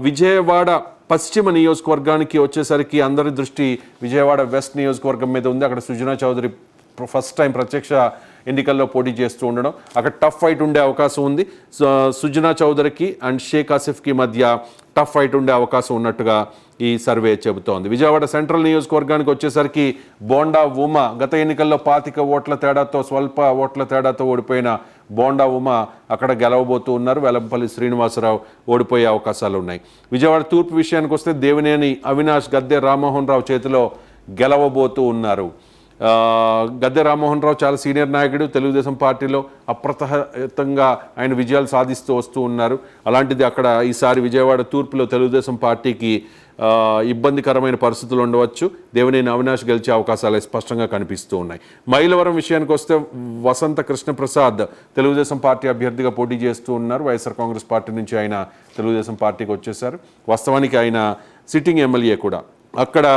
విజయవాడ పశ్చిమ నియోజకవర్గానికి వచ్చేసరికి అందరి దృష్టి విజయవాడ వెస్ట్ నియోజకవర్గం మీద ఉంది. అక్కడ సుజనా చౌదరి ఫస్ట్ టైం ప్రత్యక్ష ఎన్నికల్లో పోటీ చేస్తూ ఉండడం, అక్కడ టఫ్ ఫైట్ ఉండే అవకాశం ఉంది. సుజనా చౌదరికి అండ్ షేక్ ఆసిఫ్కి మధ్య టఫ్ ఫైట్ ఉండే అవకాశం ఉన్నట్టుగా ఈ సర్వే చెబుతోంది. విజయవాడ సెంట్రల్ నియోజకవర్గానికి వచ్చేసరికి బోండా ఉమ గత ఎన్నికల్లో 25 ఓట్ల తేడాతో స్వల్ప ఓట్ల తేడాతో ఓడిపోయిన బోండా ఉమ అక్కడ గెలవబోతూ ఉన్నారు. వెల్లంపల్లి శ్రీనివాసరావు ఓడిపోయే అవకాశాలు ఉన్నాయి. విజయవాడ తూర్పు విషయానికి వస్తే దేవినేని అవినాష్ గద్దె రామ్మోహన్ రావు చేతిలో గెలవబోతూ ఉన్నారు. గద్దె రామ్మోహన్ రావు చాలా సీనియర్ నాయకుడు, తెలుగుదేశం పార్టీలో అప్రతిహతంగా ఆయన విజయాలు సాధిస్తూ వస్తూ ఉన్నారు. అలాంటిది అక్కడ ఈసారి విజయవాడ తూర్పులో తెలుగుదేశం పార్టీకి ఇబ్బందికరమైన పరిస్థితులు ఉండవచ్చు. దేవినేని అవినాష్ గెలిచే అవకాశాలు స్పష్టంగా కనిపిస్తూ ఉన్నాయి. మైలవరం విషయానికి వస్తే వసంత కృష్ణప్రసాద్ తెలుగుదేశం పార్టీ అభ్యర్థిగా పోటీ చేస్తూ ఉన్నారు. వైఎస్ఆర్ కాంగ్రెస్ పార్టీ నుంచి ఆయన తెలుగుదేశం పార్టీకి వచ్చేశారు. వాస్తవానికి ఆయన సిట్టింగ్ ఎమ్మెల్యే కూడా. అక్కడ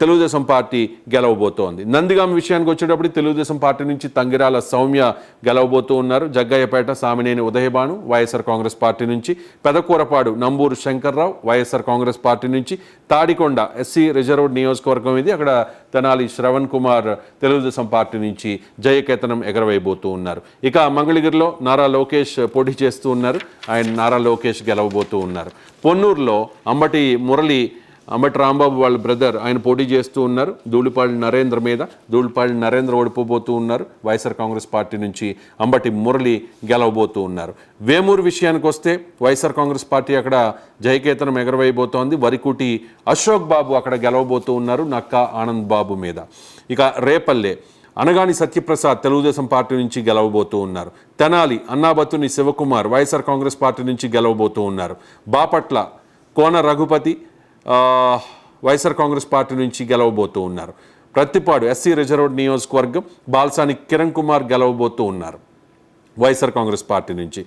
తెలుగుదేశం పార్టీ గెలవబోతోంది. నందిగాం విషయానికి వచ్చేటప్పుడు తెలుగుదేశం పార్టీ నుంచి తంగిరాల సౌమ్య గెలవబోతూ ఉన్నారు. జగ్గయ్యపేట సామినేని ఉదయభాను వైఎస్ఆర్ కాంగ్రెస్ పార్టీ నుంచి, పెదకూరపాడు నంబూరు శంకర్రావు వైఎస్ఆర్ కాంగ్రెస్ పార్టీ నుంచి, తాడికొండ ఎస్సీ రిజర్వ్డ్ నియోజకవర్గం ఇది, అక్కడ తెనాలి శ్రవణ్ కుమార్ తెలుగుదేశం పార్టీ నుంచి జయకేతనం ఎగరవేయబోతూ ఉన్నారు. ఇక మంగళగిరిలో నారా లోకేష్ పోటీ చేస్తూ ఉన్నారు. ఆయన నారా లోకేష్ గెలవబోతూ ఉన్నారు. పొన్నూరులో అంబటి రాంబాబు వాళ్ళ బ్రదర్ ఆయన పోటీ చేస్తూ ఉన్నారు. ధూళిపాళి నరేంద్ర మీద. ధూళిపాళి నరేంద్ర ఓడిపోబోతూ ఉన్నారు. వైఎస్ఆర్ కాంగ్రెస్ పార్టీ నుంచి అంబటి మురళి గెలవబోతూ ఉన్నారు. వేమూరు విషయానికి వస్తే వైఎస్ఆర్ కాంగ్రెస్ పార్టీ అక్కడ జయకేతనం ఎగరవేయబోతోంది. వరికుటి అశోక్ బాబు అక్కడ గెలవబోతూ ఉన్నారు నక్కా ఆనంద్ బాబు మీద. ఇక రేపల్లె అనగాని సత్యప్రసాద్ తెలుగుదేశం పార్టీ నుంచి గెలవబోతూ ఉన్నారు. తెనాలి అన్నాబత్తుని శివకుమార్ వైఎస్ఆర్ కాంగ్రెస్ పార్టీ నుంచి గెలవబోతూ ఉన్నారు. బాపట్ల కోన రఘుపతి వైఎస్ఆర్ కాంగ్రెస్ పార్టీ నుంచి గెలవబోతూ ఉన్నారు. ప్రత్తిపాడు ఎస్సీ రిజర్వ్డ్ నియోజకవర్గం బాల్సాని కిరణ్ కుమార్ గెలవబోతూ ఉన్నారు వైఎస్ఆర్ కాంగ్రెస్ పార్టీ నుంచి.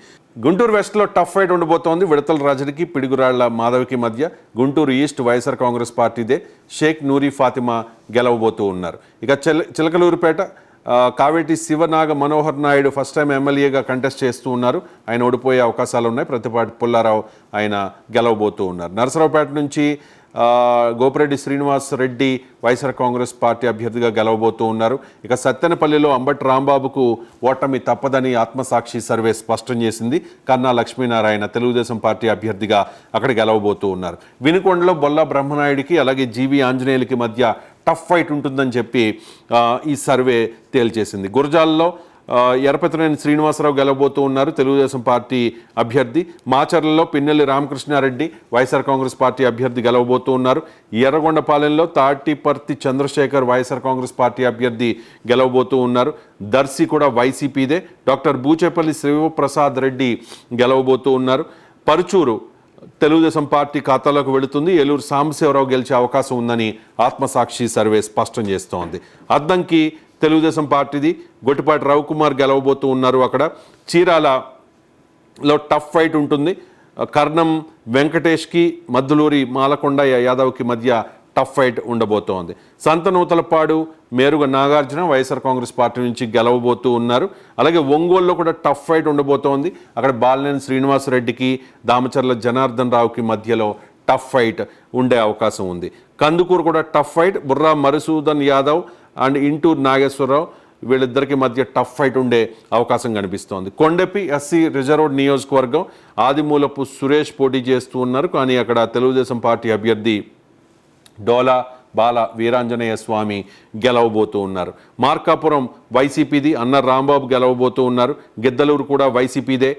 గుంటూరు వెస్ట్లో టఫ్ ఫైట్ ఉండబోతోంది. విడతల రాజుడికి పిడుగురాళ్ల మాధవికి మధ్య. గుంటూరు ఈస్ట్ వైఎస్ఆర్ కాంగ్రెస్ పార్టీదే. షేక్ నూరి ఫాతిమా గెలవబోతూ ఉన్నారు. ఇక చిలకలూరుపేట కావేటి శివనాగ మనోహర్ నాయుడు ఫస్ట్ టైం ఎమ్మెల్యేగా కంటెస్ట్ చేస్తూ ఉన్నారు. ఆయన ఓడిపోయే అవకాశాలు ఉన్నాయి. ప్రతిపాటి పుల్లారావు ఆయన గెలవబోతూ ఉన్నారు. నరసరావుపేట నుంచి గోపిరెడ్డి శ్రీనివాస్ రెడ్డి వైఎస్ఆర్ కాంగ్రెస్ పార్టీ అభ్యర్థిగా గెలవబోతూ ఉన్నారు. ఇక సత్తెనపల్లిలో అంబటి రాంబాబుకు ఓటమి తప్పదని ఆత్మసాక్షి సర్వే స్పష్టం చేసింది. కన్నా లక్ష్మీనారాయణ తెలుగుదేశం పార్టీ అభ్యర్థిగా అక్కడ గెలవబోతూ ఉన్నారు. వినుకొండలో బొల్లా బ్రహ్మనాయుడికి అలాగే జీవి ఆంజనేయులకి మధ్య టఫ్ ఫైట్ ఉంటుందని చెప్పి ఈ సర్వే తేల్చేసింది. గురజాల్లో ఎరపతినేని శ్రీనివాసరావు గెలవబోతూ ఉన్నారు, తెలుగుదేశం పార్టీ అభ్యర్థి. మాచర్లలో పిన్నెల్లి రామకృష్ణారెడ్డి వైఎస్ఆర్ కాంగ్రెస్ పార్టీ అభ్యర్థి గెలవబోతూ ఉన్నారు. ఎర్రగొండపాలెంలో తాటిపర్తి చంద్రశేఖర్ వైఎస్ఆర్ కాంగ్రెస్ పార్టీ అభ్యర్థి గెలవబోతూ ఉన్నారు. దర్శి కూడా వైసీపీదే. డాక్టర్ బూచేపల్లి శివప్రసాద్ రెడ్డి గెలవబోతూ ఉన్నారు. పరుచూరు తెలుగుదేశం పార్టీ ఖాతాలోకి వెళుతుంది. ఏలూరు సాంబశివరావు గెలిచే అవకాశం ఉందని ఆత్మసాక్షి సర్వే స్పష్టం చేస్తోంది. అద్దంకి తెలుగుదేశం పార్టీది. గొట్టిపాటి రవికుమార్ గెలవబోతూ ఉన్నారు. అక్కడ చీరాలలో టఫ్ ఫైట్ ఉంటుంది. కర్ణం వెంకటేష్కి మద్దులూరి మాలకొండ యాదవ్కి మధ్య టఫ్ ఫైట్ ఉండబోతోంది. సంతనూతలపాడు మేరుగ నాగార్జున వైఎస్ఆర్ కాంగ్రెస్ పార్టీ నుంచి గెలవబోతూ ఉన్నారు. అలాగే ఒంగోలులో కూడా టఫ్ ఫైట్ ఉండబోతోంది. అక్కడ బాలినేని శ్రీనివాసరెడ్డికి దామచర్ల జనార్దన్ రావుకి మధ్యలో టఫ్ ఫైట్ ఉండే అవకాశం ఉంది. కందుకూరు కూడా tough fight. Burra Madhusudan Yadav and Inturu Nageswararao వీళ్ళిద్దరికి మధ్య టఫ్ ఫైట్ ఉండే అవకాశం కనిపిస్తోంది. కొండెపి ఎస్సీ రిజర్వ్డ్ నియోజకవర్గం ఆదిమూలపు సురేష్ పోటీ చేస్తూ ఉన్నారు. కానీ అక్కడ తెలుగుదేశం పార్టీ అభ్యర్థి డోలా బాల వీరాంజనేయ స్వామి గెలవబోతూ ఉన్నారు. మార్కాపురం వైసీపీది. అన్న రాంబాబు గెలవబోతూ ఉన్నారు. గిద్దలూరు కూడా వైసీపీదే.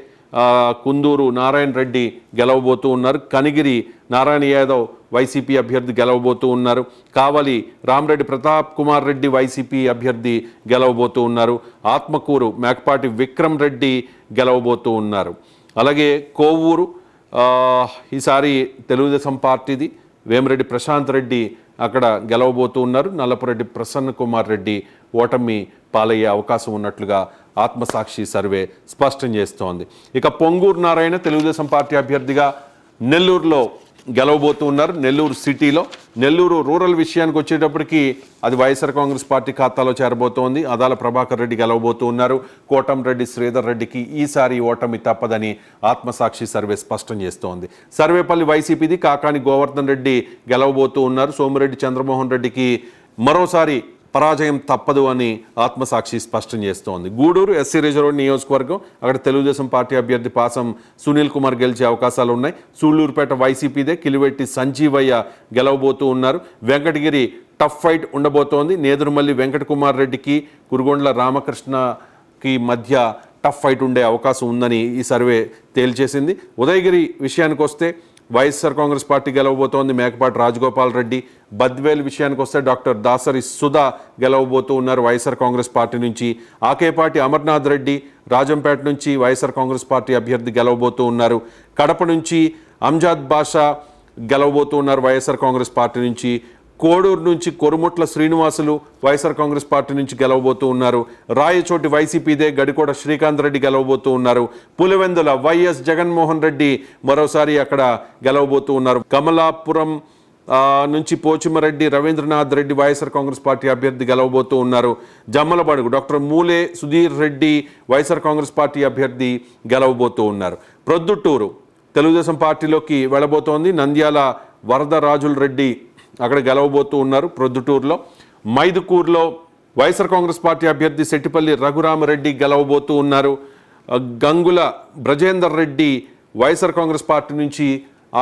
కుందూరు నారాయణ రెడ్డి గెలవబోతూ ఉన్నారు. కనిగిరి నారాయణ యాదవ్ వైసీపీ అభ్యర్థి గెలవబోతూ ఉన్నారు. కావలి రామరెడ్డి ప్రతాప్ కుమార్ రెడ్డి వైసీపీ అభ్యర్థి గెలవబోతూ ఉన్నారు. ఆత్మకూరు మేకపాటి విక్రమ్ రెడ్డి గెలవబోతూ ఉన్నారు. అలాగే కోవూరు ఈసారి తెలుగుదేశం పార్టీది వేమిరెడ్డి ప్రశాంత్ రెడ్డి అక్కడ గెలవబోతూ ఉన్నారు. నల్లపురెడ్డి ప్రసన్న కుమార్ రెడ్డి ఓటమి పాలయ్యే అవకాశం ఉన్నట్లుగా ఆత్మసాక్షి సర్వే స్పష్టం చేస్తోంది. ఇక పొంగూరు నారాయణ తెలుగుదేశం పార్టీ అభ్యర్థిగా నెల్లూరులో గెలవబోతూ ఉన్నారు. నెల్లూరు సిటీలో. నెల్లూరు రూరల్ విషయానికి వచ్చేటప్పటికి అది వైఎస్ఆర్ కాంగ్రెస్ పార్టీ ఖాతాలో చేరబోతోంది. అదాల ప్రభాకర్ రెడ్డి గెలవబోతూ ఉన్నారు. కోటంరెడ్డి శ్రీధర్ రెడ్డికి ఈసారి ఓటమి తప్పదని ఆత్మసాక్షి సర్వే స్పష్టం చేస్తోంది. సర్వేపల్లి వైసీపీది కాకాని గోవర్ధన్ రెడ్డి గెలవబోతూ ఉన్నారు. సోమిరెడ్డి చంద్రమోహన్ రెడ్డికి మరోసారి పరాజయం తప్పదు అని ఆత్మసాక్షి స్పష్టం చేస్తోంది. గూడూరు ఎస్సీ రిజర్వ్ నియోజకవర్గం, అక్కడ తెలుగుదేశం పార్టీ అభ్యర్థి పాసం సునీల్ కుమార్ గెలిచే అవకాశాలు ఉన్నాయి. సూళ్లూరుపేట వైసీపీదే కిలివెట్టి సంజీవయ్య గెలవబోతూ ఉన్నారు. వెంకటగిరి టఫ్ ఫైట్ ఉండబోతోంది. నేదురుమల్లి వెంకట కుమార్ రెడ్డికి కురుగొండ్ల రామకృష్ణకి మధ్య టఫ్ ఫైట్ ఉండే అవకాశం ఉందని ఈ సర్వే తేల్చేసింది. ఉదయగిరి విషయానికి వస్తే వైఎస్ఆర్ కాంగ్రెస్ పార్టీ గెలవబోతోంది. మేకపాటి రాజగోపాల్ రెడ్డి. బద్వేల్ విషయానికి వస్తే డాక్టర్ దాసరి సుధా గెలవబోతూ ఉన్నారు వైఎస్ఆర్ కాంగ్రెస్ పార్టీ నుంచి. ఆకేపాటి అమర్నాథ్ రెడ్డి రాజంపేట నుంచి వైఎస్ఆర్ కాంగ్రెస్ పార్టీ అభ్యర్థి గెలవబోతూ ఉన్నారు. కడప నుంచి అంజాద్ బాషా గెలవబోతూ ఉన్నారు వైఎస్ఆర్ కాంగ్రెస్ పార్టీ నుంచి. కోడూరు నుంచి కొరుముట్ల శ్రీనివాసులు వైఎస్ఆర్ కాంగ్రెస్ పార్టీ నుంచి గెలవబోతూ ఉన్నారు. రాయచోటి వైసీపీదే గడికోట శ్రీకాంత్ రెడ్డి గెలవబోతూ ఉన్నారు. పులివెందుల వైఎస్ జగన్మోహన్ రెడ్డి మరోసారి అక్కడ గెలవబోతూ ఉన్నారు. కమలాపురం నుంచి పోచిమరెడ్డి రవీంద్రనాథ్ రెడ్డి వైఎస్ఆర్ కాంగ్రెస్ పార్టీ అభ్యర్థి గెలవబోతూ ఉన్నారు. జమ్మలబడుగు డాక్టర్ మూలే సుధీర్ రెడ్డి వైఎస్ఆర్ కాంగ్రెస్ పార్టీ అభ్యర్థి గెలవబోతూ ఉన్నారు. ప్రొద్దుటూరు తెలుగుదేశం పార్టీలోకి వెళ్ళబోతోంది. నంద్యాల వరదరాజుల రెడ్డి అక్కడ గెలవబోతూ ఉన్నారు ప్రొద్దుటూరులో. మైదుకూరులో వైఎస్ఆర్ కాంగ్రెస్ పార్టీ అభ్యర్థి సెట్టిపల్లి రఘురామరెడ్డి గెలవబోతూ ఉన్నారు. గంగుల బ్రజేందర్ రెడ్డి వైఎస్ఆర్ కాంగ్రెస్ పార్టీ నుంచి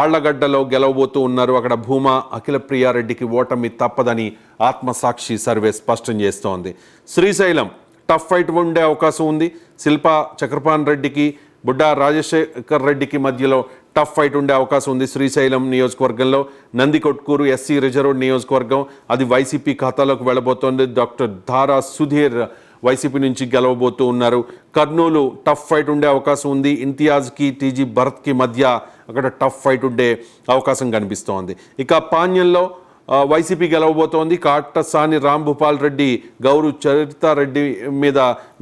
ఆళ్లగడ్డలో గెలవబోతూ ఉన్నారు. అక్కడ భూమా అఖిలప్రియారెడ్డికి ఓటమి తప్పదని ఆత్మసాక్షి సర్వే స్పష్టం చేస్తోంది. శ్రీశైలం టఫ్ ఫైట్ ఉండే అవకాశం ఉంది. శిల్పా చక్రపాణి రెడ్డికి బుడ్డా రాజశేఖర్ రెడ్డికి మధ్యలో టఫ్ ఫైట్ ఉండే అవకాశం ఉంది శ్రీశైలం నియోజకవర్గంలో. నందికొట్కూరు ఎస్సీ రిజర్వ్ నియోజకవర్గం, అది వైసీపీ ఖాతాలోకి వెళ్ళబోతోంది. డాక్టర్ ధారా సుధీర్ వైసీపీ నుంచి గెలవబోతూ ఉన్నారు. కర్నూలు టఫ్ ఫైట్ ఉండే అవకాశం ఉంది. ఇంతియాజ్కి టీజీ భరత్కి మధ్య అక్కడ టఫ్ ఫైట్ ఉండే అవకాశం కనిపిస్తోంది. ఇక పాణ్యంలో వైసీపీ గెలవబోతోంది. కాటసాని రాంభూపాల్ రెడ్డి గౌరు చరితారెడ్డి మీద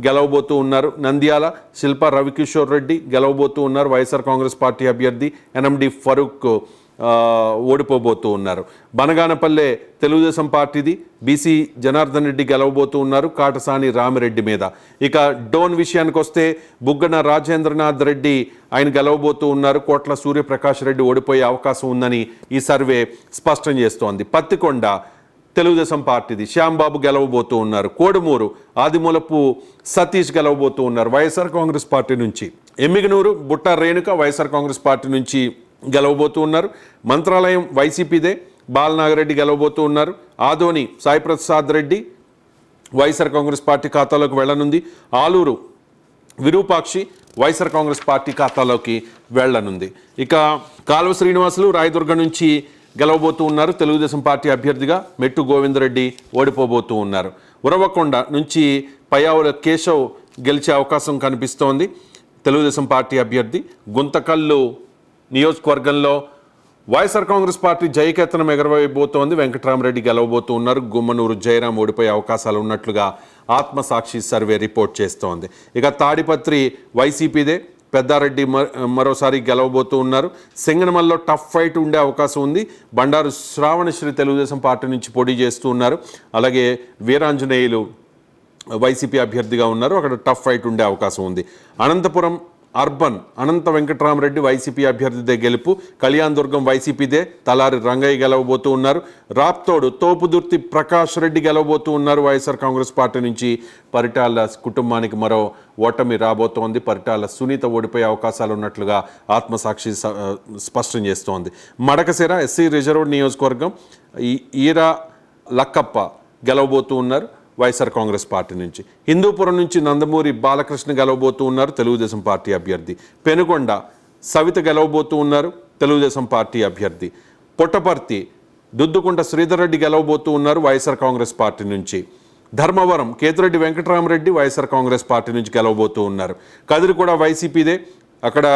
గెలవబోతూ ఉన్నారు. నంద్యాల శిల్పా రవికిషోర్ రెడ్డి గెలవబోతూ ఉన్నారు. వైఎస్ఆర్ కాంగ్రెస్ పార్టీ అభ్యర్థి ఎన్ఎండి ఫరూక్ ఓడిపోబోతూ ఉన్నారు. బనగానపల్లె తెలుగుదేశం పార్టీది బీసీ జనార్దన్ రెడ్డి గెలవబోతూ ఉన్నారు కాటసాని రామిరెడ్డి మీద. ఇక డోన్ విషయానికి వస్తే బుగ్గన రాజేంద్రనాథ్ రెడ్డి ఆయన గెలవబోతూ ఉన్నారు. కోట్ల సూర్యప్రకాష్ రెడ్డి ఓడిపోయే అవకాశం ఉందని ఈ సర్వే స్పష్టం చేస్తోంది. పత్తికొండ తెలుగుదేశం పార్టీది శ్యాంబాబు గెలవబోతూ ఉన్నారు. కోడుమూరు ఆదిమూలపు సతీష్ గెలవబోతూ ఉన్నారు వైఎస్ఆర్ కాంగ్రెస్ పార్టీ నుంచి. ఎమ్మిగనూరు బుట్ట రేణుక వైఎస్ఆర్ కాంగ్రెస్ పార్టీ నుంచి గెలవబోతూ ఉన్నారు. మంత్రాలయం వైసీపీదే బాలనాగరెడ్డి గెలవబోతూ ఉన్నారు. ఆదోని సాయిప్రసాద్ రెడ్డి వైఎస్ఆర్ కాంగ్రెస్ పార్టీ ఖాతాలోకి వెళ్ళనుంది. ఆలూరు విరూపాక్షి వైఎస్ఆర్ కాంగ్రెస్ పార్టీ ఖాతాలోకి వెళ్ళనుంది. ఇక కాలువ శ్రీనివాసులు రాయదుర్గం నుంచి గెలవబోతూ ఉన్నారు తెలుగుదేశం పార్టీ అభ్యర్థిగా. మెట్టు గోవిందరెడ్డి ఓడిపోబోతూ ఉన్నారు. ఉరవకొండ నుంచి పయ్యావుల కేశవ్ గెలిచే అవకాశం కనిపిస్తోంది తెలుగుదేశం పార్టీ అభ్యర్థి. గుంతకల్లు నియోజకవర్గంలో వైఎస్ఆర్ కాంగ్రెస్ పార్టీ జయకేతనం ఎగరవేయబోతోంది. వెంకటరామరెడ్డి గెలవబోతూ ఉన్నారు. గుమ్మనూరు జయరాం ఓడిపోయే అవకాశాలు ఉన్నట్లుగా ఆత్మసాక్షి సర్వే రిపోర్ట్ చేస్తోంది. ఇక తాడిపత్రి వైసీపీదే పెద్దారెడ్డి మరోసారి గెలవబోతూ ఉన్నారు. సింగనమల్లో టఫ్ ఫైట్ ఉండే అవకాశం ఉంది. బండారు శ్రావణశ్రీ తెలుగుదేశం పార్టీ నుంచి పోటీ చేస్తూ ఉన్నారు. అలాగే వీరాంజనేయులు వైసీపీ అభ్యర్థిగా ఉన్నారు. అక్కడ టఫ్ ఫైట్ ఉండే అవకాశం ఉంది. అనంతపురం అర్బన్ అనంత వెంకటరామరెడ్డి వైసీపీ అభ్యర్థిదే గెలుపు. కళ్యాణ్ దుర్గం వైసీపీదే తలారి రంగయ్య గెలవబోతూ ఉన్నారు. రాప్తోడు తోపుదుర్తి ప్రకాష్ రెడ్డి గెలవబోతూ ఉన్నారు వైఎస్ఆర్ కాంగ్రెస్ పార్టీ నుంచి. పరిటాల కుటుంబానికి మరో ఓటమి రాబోతోంది. పరిటాల సునీత ఓడిపోయే అవకాశాలు ఉన్నట్లుగా ఆత్మసాక్షి స్పష్టం చేస్తోంది. మడకశిర ఎస్సీ రిజర్వ్ నియోజకవర్గం ఈరా లక్కప్ప గెలవబోతూ ఉన్నారు వైఎస్ఆర్ కాంగ్రెస్ పార్టీ నుంచి. హిందూపురం నుంచి నందమూరి బాలకృష్ణ గెలవబోతూ ఉన్నారు తెలుగుదేశం పార్టీ అభ్యర్థి. పెనుగొండ సవిత గెలవబోతూ ఉన్నారు తెలుగుదేశం పార్టీ అభ్యర్థి. పుట్టపర్తి దుద్దుకుంట శ్రీధర్ రెడ్డి గెలవబోతూ ఉన్నారు వైఎస్ఆర్ కాంగ్రెస్ పార్టీ నుంచి. ధర్మవరం కేతిరెడ్డి వెంకటరామరెడ్డి వైఎస్ఆర్ కాంగ్రెస్ పార్టీ నుంచి గెలవబోతూ ఉన్నారు. కదిరి కూడా వైసీపీదే, అక్కడ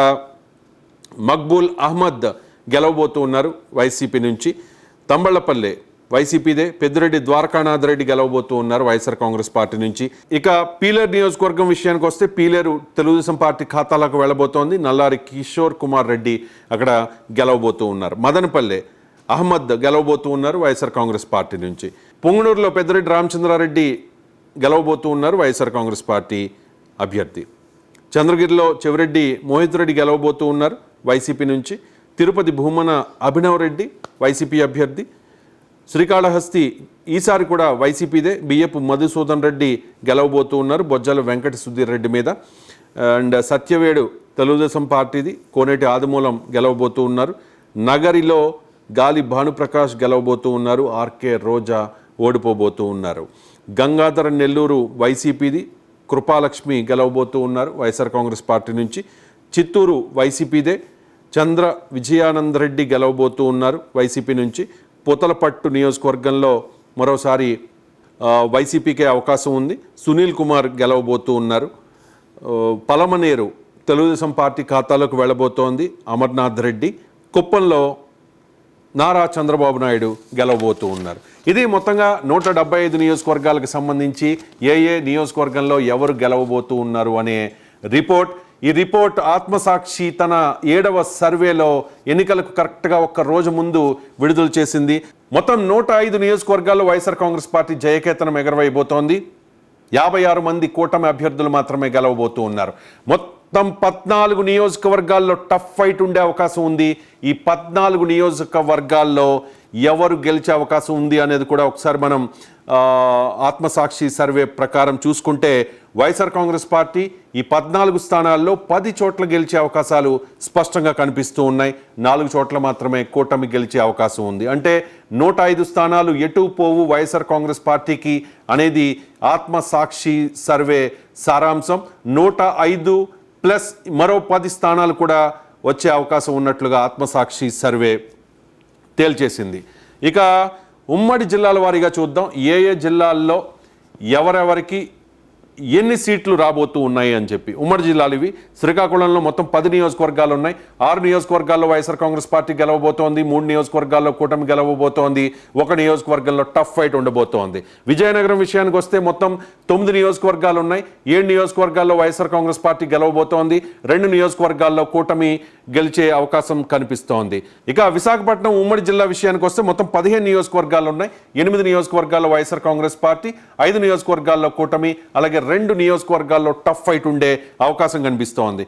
మక్బూల్ అహ్మద్ గెలవబోతూ ఉన్నారు వైసీపీ నుంచి. తంబళ్లపల్లె వైసీపీదే, పెద్దిరెడ్డి ద్వారకానాథ్ రెడ్డి గెలవబోతూ ఉన్నారు వైఎస్ఆర్ కాంగ్రెస్ పార్టీ నుంచి. ఇక పీలేరు నియోజకవర్గం విషయానికి వస్తే పీలేరు తెలుగుదేశం పార్టీ ఖాతాలకు వెళ్ళబోతోంది. నల్లారి కిషోర్ కుమార్ రెడ్డి అక్కడ గెలవబోతూ ఉన్నారు. మదనపల్లె అహ్మద్ గెలవబోతూ ఉన్నారు వైఎస్ఆర్ కాంగ్రెస్ పార్టీ నుంచి. పొంగునూరులో పెద్దిరెడ్డి రామచంద్రారెడ్డి గెలవబోతూ ఉన్నారు వైఎస్ఆర్ కాంగ్రెస్ పార్టీ అభ్యర్థి. చంద్రగిరిలో చెవిరెడ్డి మోహిత్ రెడ్డి గెలవబోతూ ఉన్నారు వైసీపీ నుంచి. తిరుపతి భూమన అభినవ్ రెడ్డి వైసీపీ అభ్యర్థి. శ్రీకాళహస్తి ఈసారి కూడా వైసీపీదే, బియ్యపు మధుసూదన్ రెడ్డి గెలవబోతూ ఉన్నారు బొజ్జల వెంకట సుధీర్ రెడ్డి మీద. అండ్ సత్యవేడు తెలుగుదేశం పార్టీది, కోనేటి ఆదిమూలం గెలవబోతూ ఉన్నారు. నగరిలో గాలి భానుప్రకాష్ గెలవబోతూ ఉన్నారు, ఆర్కే రోజా ఓడిపోబోతూ ఉన్నారు. గంగాధర నెల్లూరు వైసీపీది, కృపాలక్ష్మి గెలవబోతూ ఉన్నారు వైఎస్ఆర్ కాంగ్రెస్ పార్టీ నుంచి. చిత్తూరు వైసీపీదే, చంద్ర విజయానంద్ రెడ్డి గెలవబోతూ ఉన్నారు వైసీపీ నుంచి. పూతలపట్టు నియోజకవర్గంలో మరోసారి వైసీపీకే అవకాశం ఉంది, సునీల్ కుమార్ గెలవబోతూ ఉన్నారు. పలమనేరు తెలుగుదేశం పార్టీ ఖాతాలోకి వెళ్ళబోతోంది అమర్నాథ్ రెడ్డి. కుప్పంలో నారా చంద్రబాబు నాయుడు గెలవబోతూ ఉన్నారు. ఇది మొత్తంగా 175 నియోజకవర్గాలకు సంబంధించి ఏ నియోజకవర్గంలో ఎవరు గెలవబోతూ ఉన్నారు అనే రిపోర్ట్. ఈ రిపోర్ట్ ఆత్మసాక్షి తన 7వ సర్వేలో ఎన్నికలకు కరెక్ట్గా ఒక్క రోజు ముందు విడుదల చేసింది. మొత్తం 105 నియోజకవర్గాల్లో వైఎస్ఆర్ కాంగ్రెస్ పార్టీ జయకేతనం ఎగరవేయబోతోంది. 56 మంది కూటమి అభ్యర్థులు మాత్రమే గెలవబోతూ ఉన్నారు. మొత్తం 14 నియోజకవర్గాల్లో టఫ్ ఫైట్ ఉండే అవకాశం ఉంది. ఈ 14 నియోజకవర్గాల్లో ఎవరు గెలిచే అవకాశం ఉంది అనేది కూడా ఒకసారి మనం ఆత్మసాక్షి సర్వే ప్రకారం చూసుకుంటే వైఎస్ఆర్ కాంగ్రెస్ పార్టీ ఈ 14 స్థానాల్లో 10 చోట్ల గెలిచే అవకాశాలు స్పష్టంగా కనిపిస్తూ ఉన్నాయి. 4 చోట్ల మాత్రమే కూటమి గెలిచే అవకాశం ఉంది. అంటే 105 స్థానాలు ఎటు పోవు వైఎస్ఆర్ కాంగ్రెస్ పార్టీకి అనేది ఆత్మసాక్షి సర్వే సారాంశం. 105 ప్లస్ మరో 10 స్థానాలు కూడా వచ్చే అవకాశం ఉన్నట్లుగా ఆత్మసాక్షి సర్వే తేల్చేసింది. ఇక ఉమ్మడి జిల్లాల వారీగా చూద్దాం ఏ జిల్లాల్లో ఎవరెవరికి ఎన్ని సీట్లు రాబోతూ ఉన్నాయి అని చెప్పి. ఉమ్మడి జిల్లాలు ఇవి. శ్రీకాకుళంలో మొత్తం 10 నియోజకవర్గాలు ఉన్నాయి. 6 నియోజకవర్గాల్లో వైఎస్ఆర్ కాంగ్రెస్ పార్టీ గెలవబోతోంది, 3 నియోజకవర్గాల్లో కూటమి గెలవబోతోంది, 1 నియోజకవర్గంలో టఫ్ ఫైట్ ఉండబోతోంది. విజయనగరం విషయానికి వస్తే మొత్తం 9 నియోజకవర్గాలు ఉన్నాయి. 7 నియోజకవర్గాల్లో వైఎస్ఆర్ కాంగ్రెస్ పార్టీ గెలవబోతోంది, 2 నియోజకవర్గాల్లో కూటమి గెలిచే అవకాశం కనిపిస్తోంది. ఇక విశాఖపట్నం ఉమ్మడి జిల్లా విషయానికి వస్తే మొత్తం 15 నియోజకవర్గాలు ఉన్నాయి. 8 నియోజకవర్గాల్లో వైఎస్ఆర్ కాంగ్రెస్ పార్టీ, 5 నియోజకవర్గాల్లో కూటమి, అలాగే 2 నియోజకవర్గాల్లో టఫ్ ఫైట్ ఉండే అవకాశం కనిపిస్తోంది.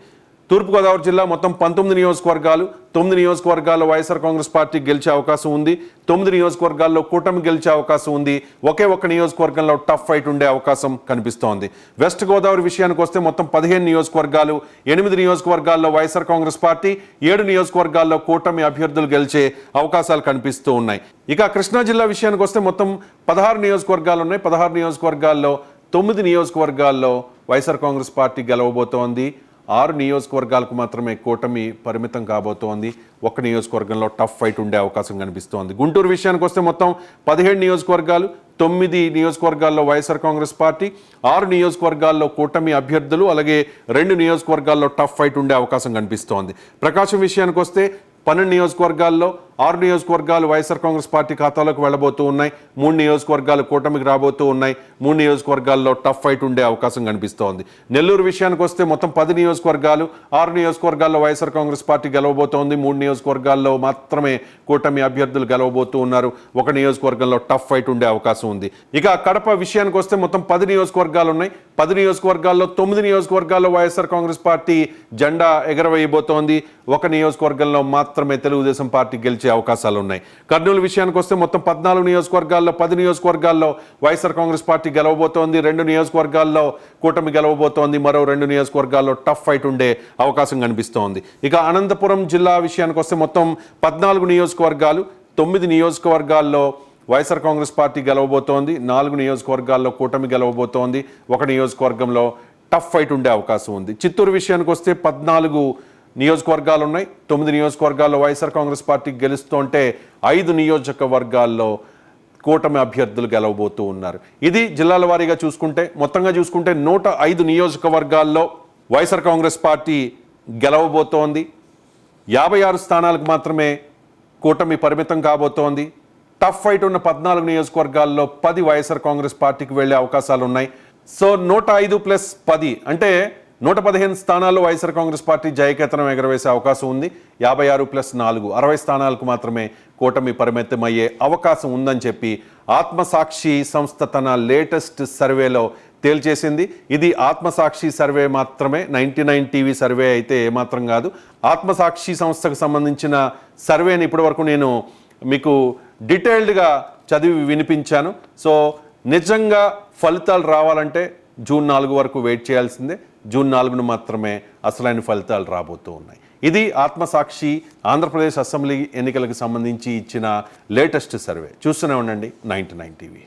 తూర్పుగోదావరి జిల్లా మొత్తం 19 నియోజకవర్గాలు, 9 నియోజకవర్గాల్లో వైఎస్ఆర్ కాంగ్రెస్ పార్టీ గెలిచే అవకాశం ఉంది, 9 నియోజకవర్గాల్లో కూటమి గెలిచే అవకాశం ఉంది, ఒకే ఒక్క నియోజకవర్గంలో టఫ్ ఫైట్ ఉండే అవకాశం కనిపిస్తోంది. వెస్ట్ గోదావరి విషయానికి వస్తే మొత్తం 15 నియోజకవర్గాలు, 8 నియోజకవర్గాల్లో వైఎస్ఆర్ కాంగ్రెస్ పార్టీ, 7 నియోజకవర్గాల్లో కూటమి అభ్యర్థులు గెలిచే అవకాశాలు కనిపిస్తూ ఉన్నాయి. ఇక కృష్ణా జిల్లా విషయానికి వస్తే మొత్తం 16 నియోజకవర్గాలు ఉన్నాయి. 16 నియోజకవర్గాల్లో 9 నియోజకవర్గాల్లో వైఎస్ఆర్ కాంగ్రెస్ పార్టీ గెలవబోతోంది, 6 నియోజకవర్గాలకు మాత్రమే కూటమి పరిమితం కాబోతోంది, 1 నియోజకవర్గంలో టఫ్ ఫైట్ ఉండే అవకాశం కనిపిస్తోంది. గుంటూరు విషయానికి వస్తే మొత్తం 17 నియోజకవర్గాలు, 9 నియోజకవర్గాల్లో వైఎస్ఆర్ కాంగ్రెస్ పార్టీ, 6 నియోజకవర్గాల్లో కూటమి అభ్యర్థులు, అలాగే 2 నియోజకవర్గాల్లో టఫ్ ఫైట్ ఉండే అవకాశం కనిపిస్తోంది. ప్రకాశం విషయానికి వస్తే 12 నియోజకవర్గాల్లో 6 నియోజకవర్గాలు వైఎస్ఆర్ కాంగ్రెస్ పార్టీ ఖాతాలోకి వెళ్ళబోతూ ఉన్నాయి, 3 నియోజకవర్గాలు కూటమికి రాబోతూ ఉన్నాయి, 3 నియోజకవర్గాల్లో టఫ్ ఫైట్ ఉండే అవకాశం కనిపిస్తోంది. నెల్లూరు విషయానికి వస్తే మొత్తం 10 నియోజకవర్గాలు, 6 నియోజకవర్గాల్లో వైఎస్ఆర్ కాంగ్రెస్ పార్టీ గెలవబోతోంది, 3 నియోజకవర్గాల్లో మాత్రమే కూటమి అభ్యర్థులు గెలవబోతూ ఉన్నారు, 1 నియోజకవర్గంలో టఫ్ ఫైట్ ఉండే అవకాశం ఉంది. ఇక కడప విషయానికి వస్తే మొత్తం 10 నియోజకవర్గాలు ఉన్నాయి. 10 నియోజకవర్గాల్లో 9 నియోజకవర్గాల్లో వైఎస్ఆర్ కాంగ్రెస్ పార్టీ జెండా ఎగరవేయబోతోంది, 1 నియోజకవర్గంలో మాత్రమే తెలుగుదేశం పార్టీ గెలిచే అవకాశాలు ఉన్నాయి. కర్నూలు విషయానికి వస్తే మొత్తం 14 నియోజకవర్గాల్లో 10 నియోజకవర్గాల్లో వైఎస్ఆర్ కాంగ్రెస్ పార్టీ గెలవబోతోంది, 2 నియోజకవర్గాల్లో కూటమి గెలవబోతోంది, మరో 2 నియోజకవర్గాల్లో టఫ్ ఫైట్ ఉండే అవకాశం కనిపిస్తోంది. ఇక అనంతపురం జిల్లా విషయానికి వస్తే మొత్తం 14 నియోజకవర్గాలు, 9 నియోజకవర్గాల్లో వైఎస్ఆర్ కాంగ్రెస్ పార్టీ గెలవబోతోంది, 4 నియోజకవర్గాల్లో కూటమి గెలవబోతోంది, 1 నియోజకవర్గంలో టఫ్ ఫైట్ ఉండే అవకాశం ఉంది. చిత్తూరు విషయానికి వస్తే 14 నియోజకవర్గాలు ఉన్నాయి. 9 నియోజకవర్గాల్లో వైఎస్ఆర్ కాంగ్రెస్ పార్టీ గెలుస్తుంటే 5 నియోజకవర్గాల్లో కూటమి అభ్యర్థులు గెలవబోతూ ఉన్నారు. ఇది జిల్లాల వారీగా చూసుకుంటే, మొత్తంగా చూసుకుంటే 105 నియోజకవర్గాల్లో వైఎస్ఆర్ కాంగ్రెస్ పార్టీ గెలవబోతోంది. 56 స్థానాలకు మాత్రమే కూటమి పరిమితం కాబోతోంది. టఫ్ ఫైట్ ఉన్న 14 నియోజకవర్గాల్లో 10 వైఎస్ఆర్ కాంగ్రెస్ పార్టీకి వెళ్లే అవకాశాలు ఉన్నాయి. సో 105 + 10 అంటే 115 స్థానాల్లో వైఎస్ఆర్ కాంగ్రెస్ పార్టీ జయకేతనం ఎగరవేసే అవకాశం ఉంది. 56 + 4 60 స్థానాలకు మాత్రమే కూటమి పరిమితమయ్యే అవకాశం ఉందని చెప్పి ఆత్మసాక్షి సంస్థ తన లేటెస్ట్ సర్వేలో తేల్చేసింది. ఇది ఆత్మసాక్షి సర్వే మాత్రమే, 99 టీవీ సర్వే అయితే ఏమాత్రం కాదు. ఆత్మసాక్షి సంస్థకు సంబంధించిన సర్వేని ఇప్పటివరకు నేను మీకు డీటెయిల్డ్గా చదివి వినిపించాను. సో నిజంగా ఫలితాలు రావాలంటే జూన్ 4 వరకు వెయిట్ చేయాల్సిందే. జూన్ 4న మాత్రమే అసలైన ఫలితాలు రాబోతూ ఉన్నాయి. ఇది ఆత్మసాక్షి ఆంధ్రప్రదేశ్ అసెంబ్లీ ఎన్నికలకు సంబంధించి ఇచ్చిన లేటెస్ట్ సర్వే. చూస్తూనే ఉండండి 99 టీవీ.